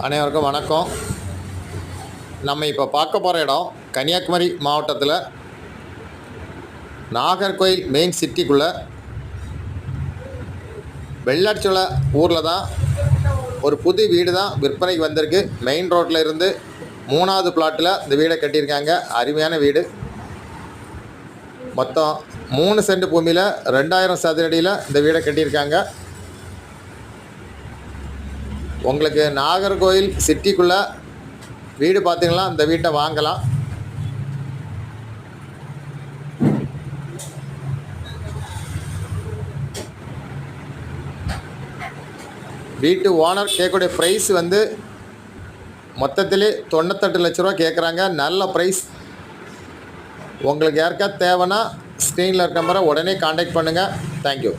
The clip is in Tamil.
அனைவருக்கும் வணக்கம். நம்ம இப்போ பார்க்க போகிற இடம் கன்னியாகுமரி மாவட்டத்தில் நாகர்கோயில் மெயின் சிட்டிக்குள்ளே வெள்ளாட்சோலை ஊரில் தான் ஒரு புது வீடு தான் விற்பனைக்கு வந்திருக்கு. மெயின் ரோட்டில் இருந்து 3வது பிளாட்டில் இந்த வீடை கட்டியிருக்காங்க. அருமையான வீடு. மொத்தம் 3 சென்ட் பூமியில் 2000 சதுரடியில் இந்த வீடை கட்டியிருக்காங்க. உங்களுக்கு நாகர்கோயில் சிட்டிக்குள்ளே வீடு பார்த்தீங்கன்னா இந்த வீட்டை வாங்கலாம். வீட்டு ஓனர் கேட்கக்கூடிய ப்ரைஸ் வந்து மொத்தத்திலே 98 லட்ச ரூபா கேட்குறாங்க. நல்ல ப்ரைஸ். உங்களுக்கு யாருக்கா தேவைன்னா ஸ்க்ரீனில் இருக்க நம்பரை உடனே காண்டாக்ட் பண்ணுங்கள். தேங்க்யூ.